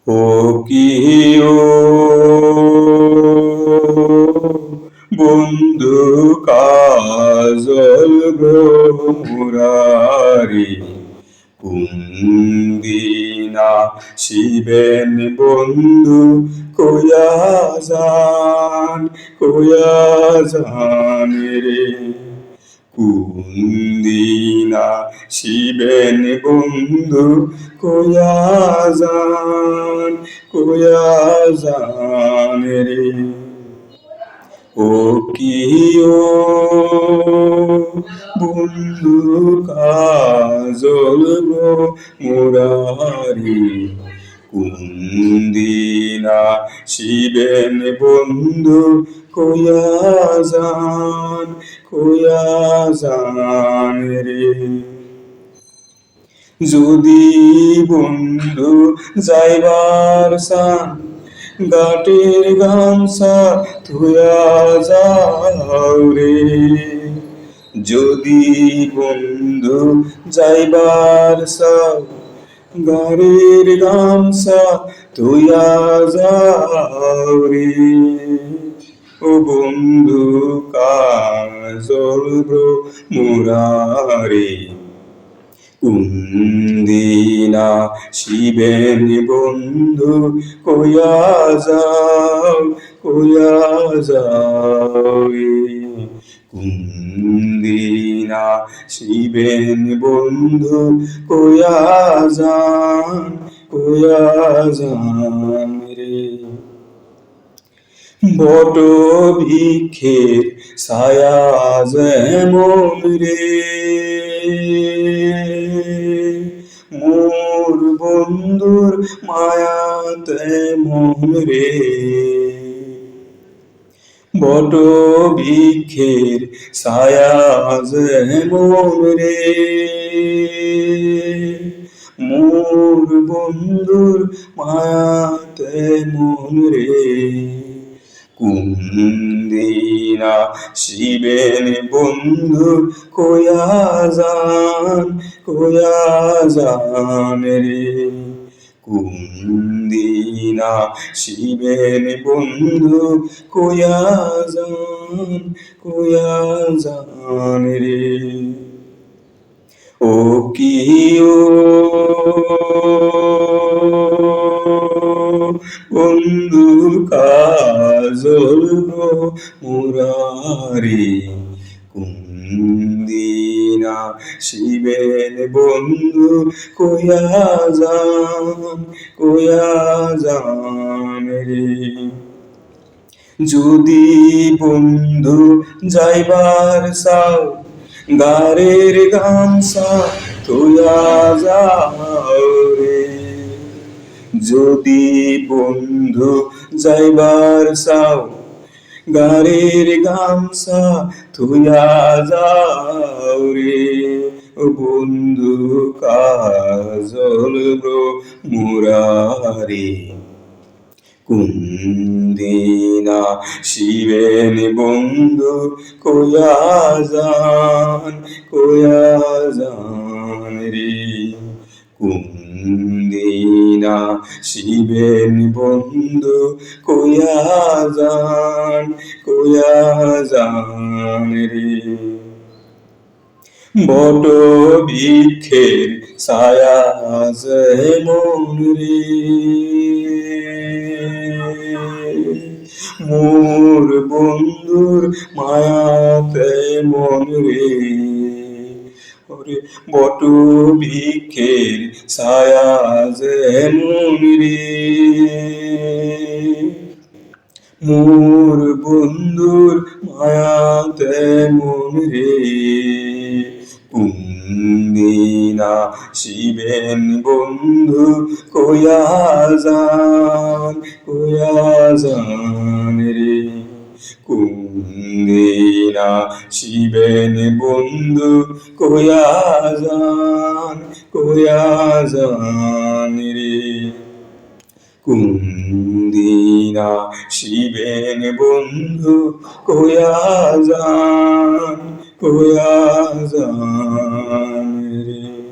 ও কি ও বন্ধু কাজল গো মুরারি কুন্দিনা শিবেন বন্ধু কয়া যান রে কুন্দিনা শিবেন বন্ধু কয়া যান রে ও কি ও বন্ধু কাজল গো মুরারি কুন্দিনা শিবেন বন্ধু কয়া যান রে যদি বন্ধু যাইবার সান গাটের গামছা ধুয়া যাও রে যদি বন্ধু যাইবার সান গাড়ির গামছা ধুয়া যাও রে ও বন্ধু কাজল গো মুরারি কুন্দিনা শিবেন বন্ধু কয়া যাও রে কুন্দিনা শিবেন বন্ধু কয়া যান রে বট বৃক্ষের ছায়া যেমন রে মোর বন্ধুর মায়াতে মন রে বট বৃক্ষের ছায়া যেমন রে মোর বন্ধুর মায়াতে মন রে কুন্দিনা শিবেন বন্ধু কয়া যান রে কুন্দিনা শিবেন বন্ধু কয়া যান রে ও কি ও বন্ধু কাজল গো মুরারি কুন্দিনা শিবেন বন্ধু কয়া যান রে যদি বন্ধু যাইবার চাও গারের গামছা ধুয়া যাও রে যদি বন্ধু যাইবার চাও গারের গামছা ধুয়া যাও রে বন্ধু কাজল গো মুরারি কুন্দিনা শিবেন বন্ধু কয়া যান রে কুন্দিনা শিবেন বন্ধু কয়া যান রে বট বৃক্ষের ছায়া যেমন রে মোর বন্ধুর মায়াতে মন রে ওরে বট বৃক্ষের ছায়া যেমন রে মোর বন্ধুর মায়াতে মন রে কুন্দিনা শিবেন বন্ধু কয়া যান রে কুন্দিনা শিবেন বন্ধু কয়া যান রে কুন্দিনা শিবেন বন্ধু কয়া যান রে